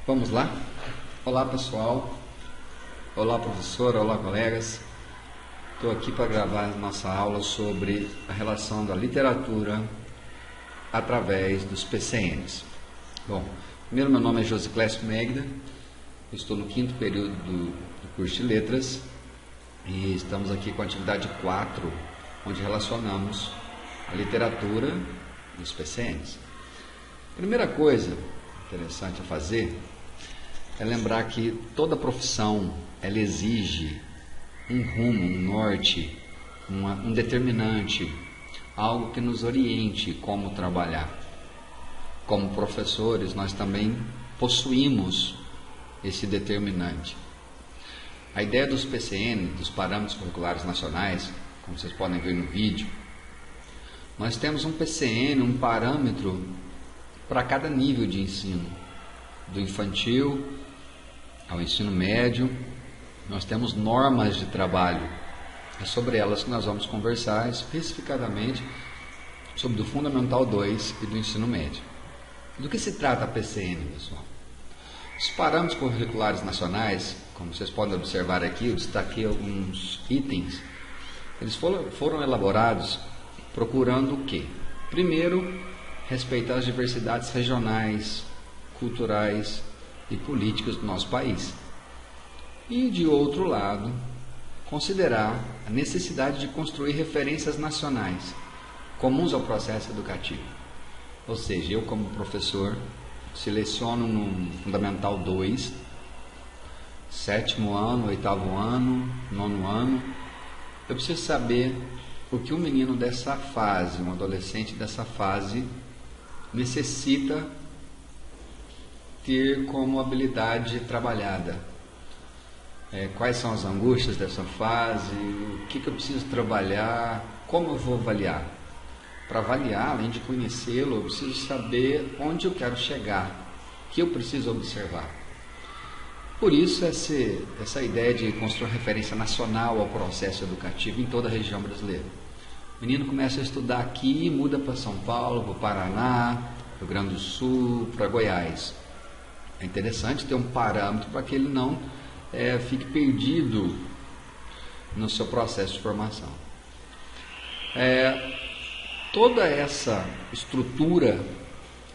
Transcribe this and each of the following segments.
Vamos lá? Olá pessoal, olá professor, olá colegas. Estou aqui para gravar a nossa aula sobre a relação da literatura através dos PCNs. Bom, primeiro meu nome é Josiclésio Megda, estou no 5º período do curso de Letras e estamos aqui com a atividade 4, onde relacionamos a literatura e os PCNs. Primeira coisa interessante a fazer é lembrar que toda profissão ela exige um rumo, um norte, um determinante, algo que nos oriente como trabalhar. Como professores, nós também possuímos esse determinante. A ideia dos PCN, dos Parâmetros Curriculares Nacionais, como vocês podem ver no vídeo, nós temos um PCN, um parâmetro para cada nível de ensino, do infantil ao ensino médio. Nós temos normas de trabalho, é sobre elas que nós vamos conversar especificadamente sobre do Fundamental 2 e do ensino médio. Do que se trata a PCN, pessoal? Os Parâmetros Curriculares Nacionais, como vocês podem observar aqui, eu destaquei alguns itens, eles foram elaborados procurando o quê? Primeiro, respeitar as diversidades regionais, culturais e políticas do nosso país. E, de outro lado, considerar a necessidade de construir referências nacionais comuns ao processo educativo. Ou seja, eu como professor seleciono no Fundamental 2, 7º ano, 8º ano, 9º ano, eu preciso saber o que um menino dessa fase, um adolescente dessa fase, necessita ter como habilidade trabalhada. Quais são as angústias dessa fase, o que eu preciso trabalhar, como eu vou avaliar. Para avaliar, além de conhecê-lo, eu preciso saber onde eu quero chegar, o que eu preciso observar. Por isso, essa ideia de construir uma referência nacional ao processo educativo em toda a região brasileira. O menino começa a estudar aqui, muda para São Paulo, para o Paraná, Rio Grande do Sul, para Goiás. É interessante ter um parâmetro para que ele não fique perdido no seu processo de formação. Toda essa estrutura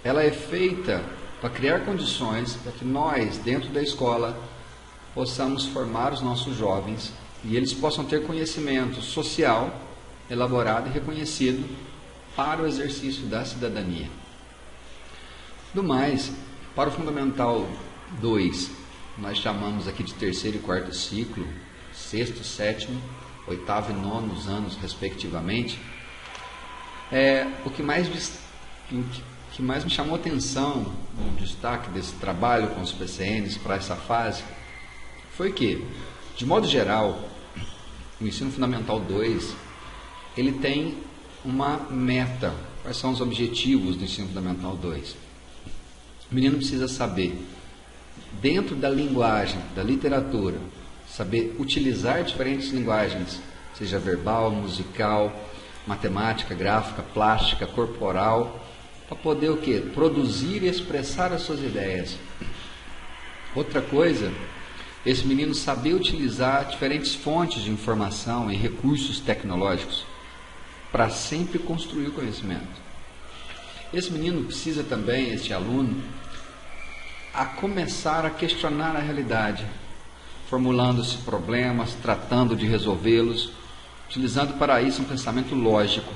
ela é feita para criar condições para que nós, dentro da escola, possamos formar os nossos jovens e eles possam ter conhecimento social elaborado e reconhecido para o exercício da cidadania. Do mais, para o Fundamental 2, nós chamamos aqui de 3º e 4º ciclo, 6º, 7º, 8º e 9º anos, respectivamente. O que mais me chamou a atenção no destaque desse trabalho com os PCNs para essa fase foi que, de modo geral, o ensino fundamental 2 ele tem uma meta. Quais são os objetivos do ensino fundamental 2? O menino precisa saber, dentro da linguagem, da literatura, saber utilizar diferentes linguagens, seja verbal, musical, matemática, gráfica, plástica, corporal, para poder o quê? Produzir e expressar as suas ideias. Outra coisa, esse menino saber utilizar diferentes fontes de informação e recursos tecnológicos para sempre construir o conhecimento. Esse menino precisa também, esse aluno, a começar a questionar a realidade, formulando-se problemas, tratando de resolvê-los, utilizando para isso um pensamento lógico,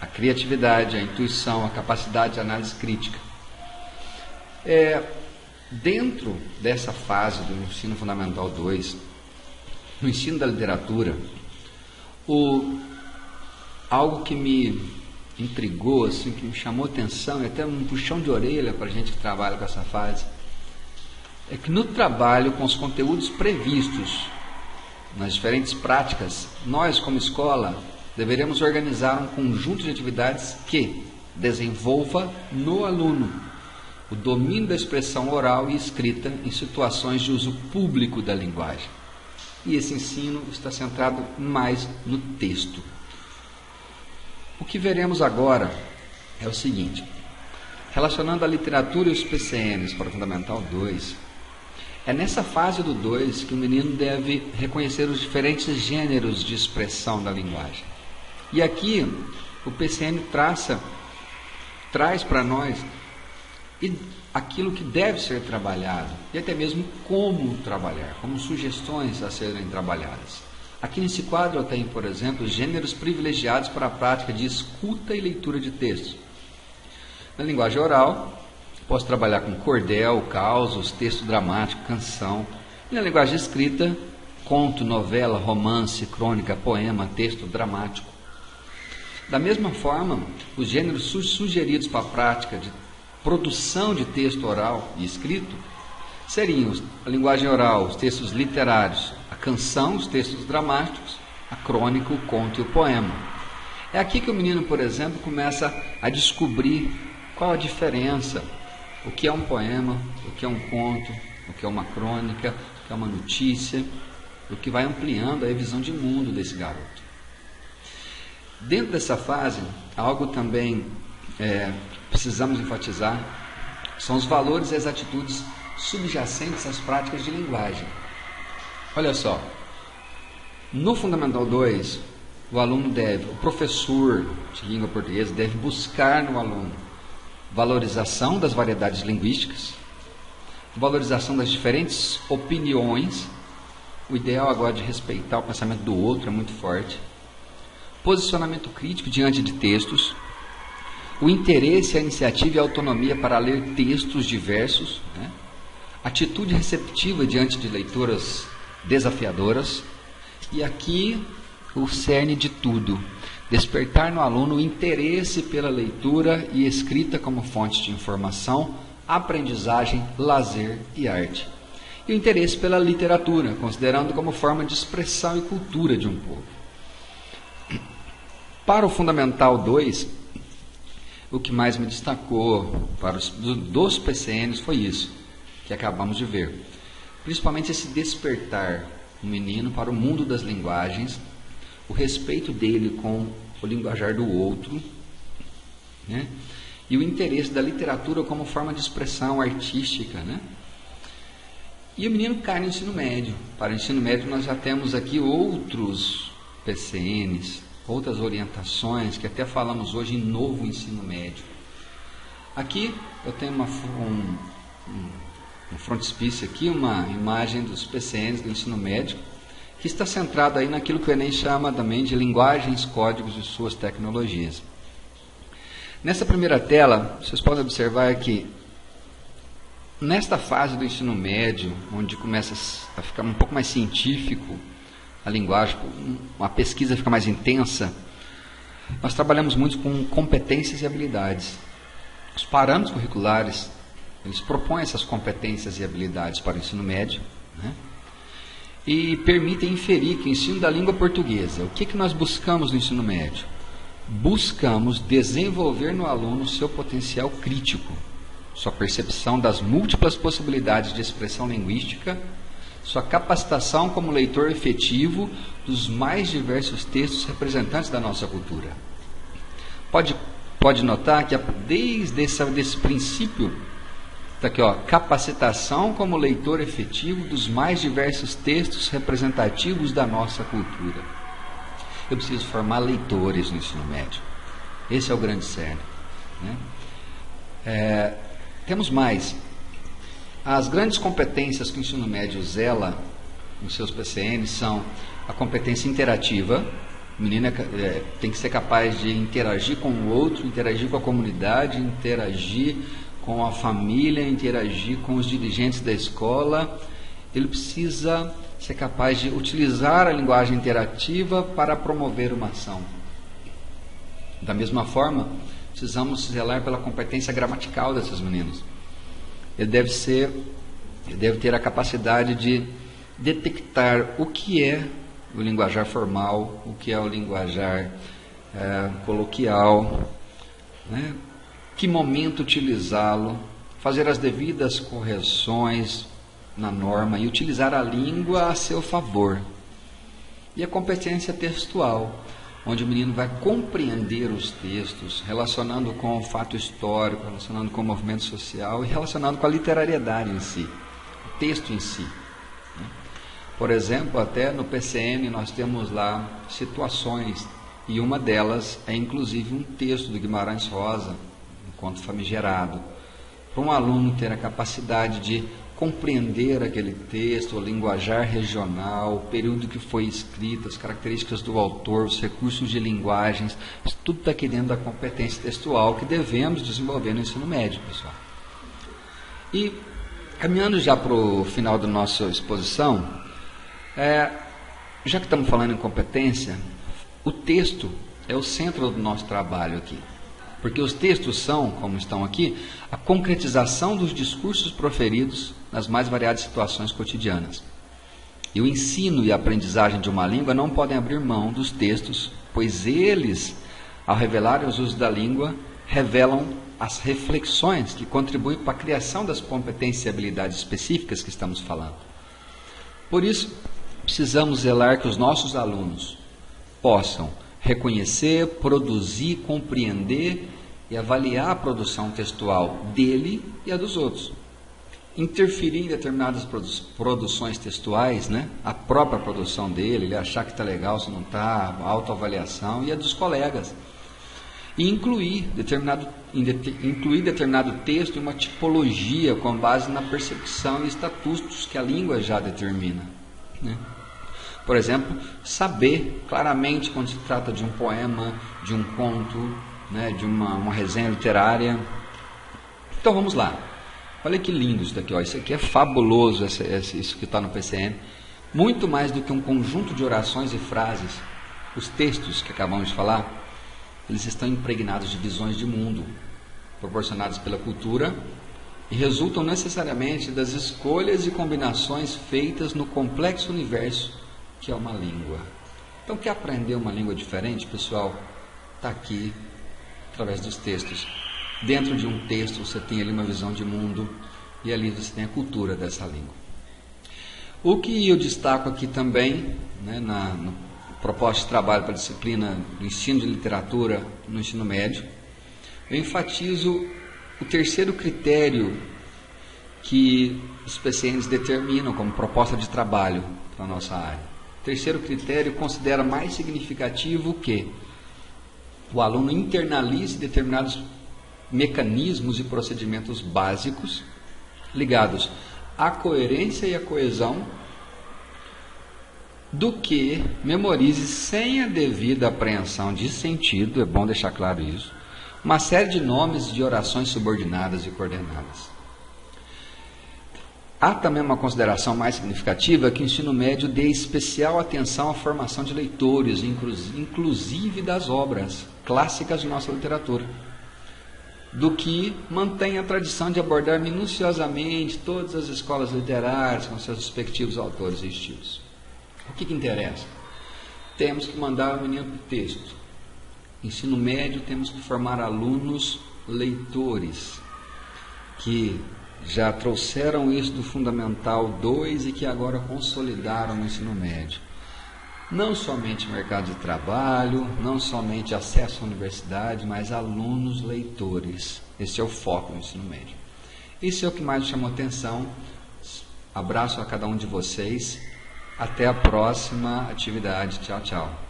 a criatividade, a intuição, a capacidade de análise crítica. Dentro dessa fase do ensino fundamental 2, no ensino da literatura, algo que me intrigou, assim, que me chamou atenção, e até um puxão de orelha para a gente que trabalha com essa fase, é que no trabalho com os conteúdos previstos nas diferentes práticas, nós como escola deveremos organizar um conjunto de atividades que desenvolva no aluno o domínio da expressão oral e escrita em situações de uso público da linguagem. E esse ensino está centrado mais no texto. O que veremos agora é o seguinte: relacionando a literatura e os PCNs para o Fundamental 2, é nessa fase do 2 que o menino deve reconhecer os diferentes gêneros de expressão da linguagem. E aqui o PCN traz para nós aquilo que deve ser trabalhado e até mesmo como trabalhar, como sugestões a serem trabalhadas. Aqui nesse quadro eu tenho, por exemplo, gêneros privilegiados para a prática de escuta e leitura de textos. Na linguagem oral, posso trabalhar com cordel, causos, texto dramático, canção. E na linguagem escrita, conto, novela, romance, crônica, poema, texto dramático. Da mesma forma, os gêneros sugeridos para a prática de produção de texto oral e escrito seriam a linguagem oral, os textos literários, a canção, os textos dramáticos, a crônica, o conto e o poema. É aqui que o menino, por exemplo, começa a descobrir qual a diferença, o que é um poema, o que é um conto, o que é uma crônica, o que é uma notícia, o que vai ampliando a visão de mundo desse garoto. Dentro dessa fase, algo também precisamos enfatizar são os valores e as atitudes subjacentes às práticas de linguagem. Olha só, no Fundamental 2, o professor de língua portuguesa deve buscar no aluno valorização das variedades linguísticas, valorização das diferentes opiniões, o ideal agora de respeitar o pensamento do outro é muito forte, posicionamento crítico diante de textos, o interesse, a iniciativa e a autonomia para ler textos diversos, atitude receptiva diante de leituras desafiadoras, e aqui o cerne de tudo, despertar no aluno o interesse pela leitura e escrita como fonte de informação, aprendizagem, lazer e arte. E o interesse pela literatura, considerando como forma de expressão e cultura de um povo. Para o Fundamental 2, o que mais me destacou dos PCNs foi isso, que acabamos de ver. Principalmente esse despertar o menino para o mundo das linguagens, o respeito dele com o linguajar do outro, e o interesse da literatura como forma de expressão artística. E o menino cai no ensino médio. Para o ensino médio nós já temos aqui outros PCNs, outras orientações, que até falamos hoje em novo ensino médio. Aqui eu tenho um frontispício aqui, uma imagem dos PCNs do ensino médio, que está centrado aí naquilo que o Enem chama também de linguagens, códigos e suas tecnologias. Nessa primeira tela, vocês podem observar que nesta fase do ensino médio, onde começa a ficar um pouco mais científico a linguagem, uma pesquisa fica mais intensa, nós trabalhamos muito com competências e habilidades. Os parâmetros curriculares, eles propõem essas competências e habilidades para o ensino médio, e permitem inferir que o ensino da língua portuguesa, o que nós buscamos no ensino médio? Buscamos desenvolver no aluno seu potencial crítico, sua percepção das múltiplas possibilidades de expressão linguística, sua capacitação como leitor efetivo dos mais diversos textos representantes da nossa cultura. Pode notar que desde esse princípio, está aqui, capacitação como leitor efetivo dos mais diversos textos representativos da nossa cultura. Eu preciso formar leitores no ensino médio. Esse é o grande cerne. Temos mais. As grandes competências que o ensino médio zela nos seus PCNs são a competência interativa. O menino tem que ser capaz de interagir com o outro, interagir com a comunidade, interagir com a família, interagir com os dirigentes da escola. Ele precisa ser capaz de utilizar a linguagem interativa para promover uma ação. Da mesma forma, precisamos zelar pela competência gramatical desses meninos. Ele deve ter a capacidade de detectar o que é o linguajar formal, o que é o linguajar coloquial, que momento utilizá-lo, fazer as devidas correções na norma e utilizar a língua a seu favor. E a competência textual, onde o menino vai compreender os textos, relacionando com o fato histórico, relacionando com o movimento social e relacionando com a literariedade em si, o texto em si. Por exemplo, até no PCN nós temos lá situações, e uma delas é inclusive um texto do Guimarães Rosa, um conto famigerado, para um aluno ter a capacidade de compreender aquele texto, o linguajar regional, o período que foi escrito, as características do autor, os recursos de linguagens, isso tudo está aqui dentro da competência textual que devemos desenvolver no ensino médio, pessoal. E, caminhando já para o final da nossa exposição, já que estamos falando em competência, o texto é o centro do nosso trabalho aqui. Porque os textos são, como estão aqui, a concretização dos discursos proferidos nas mais variadas situações cotidianas. E o ensino e a aprendizagem de uma língua não podem abrir mão dos textos, pois eles, ao revelarem os usos da língua, revelam as reflexões que contribuem para a criação das competências e habilidades específicas que estamos falando. Por isso, precisamos zelar que os nossos alunos possam reconhecer, produzir, compreender e avaliar a produção textual dele e a dos outros. Interferir em determinadas produções textuais, a própria produção dele, ele achar que está legal, se não está, a autoavaliação e a dos colegas. E incluir determinado texto em uma tipologia com base na percepção e estatutos que a língua já determina. Por exemplo, saber claramente quando se trata de um poema, de um conto, de uma resenha literária. Então vamos lá. Olha que lindo isso daqui. Isso aqui é fabuloso, isso que está no PCN. Muito mais do que um conjunto de orações e frases. Os textos que acabamos de falar, eles estão impregnados de visões de mundo, proporcionadas pela cultura, e resultam necessariamente das escolhas e combinações feitas no complexo universo que é uma língua. Então, quer aprender uma língua diferente, pessoal? Está aqui, através dos textos. Dentro de um texto, você tem ali uma visão de mundo, e ali você tem a cultura dessa língua. O que eu destaco aqui também, no propósito de trabalho para a disciplina do ensino de literatura no ensino médio, eu enfatizo o terceiro critério que os PCNs determinam como proposta de trabalho para a nossa área. O terceiro critério considera mais significativo que o aluno internalize determinados mecanismos e procedimentos básicos ligados à coerência e à coesão, do que memorize sem a devida apreensão de sentido, é bom deixar claro isso, uma série de nomes de orações subordinadas e coordenadas. Há também uma consideração mais significativa que o ensino médio dê especial atenção à formação de leitores, inclusive das obras clássicas de nossa literatura, do que mantém a tradição de abordar minuciosamente todas as escolas literárias com seus respectivos autores e estilos. O que interessa? Temos que mandar o menino para o texto. Ensino médio, temos que formar alunos leitores, que já trouxeram isso do Fundamental 2 e que agora consolidaram no ensino médio. Não somente mercado de trabalho, não somente acesso à universidade, mas alunos leitores. Esse é o foco do ensino médio. Isso é o que mais me chamou atenção. Abraço a cada um de vocês. Até a próxima atividade. Tchau, tchau.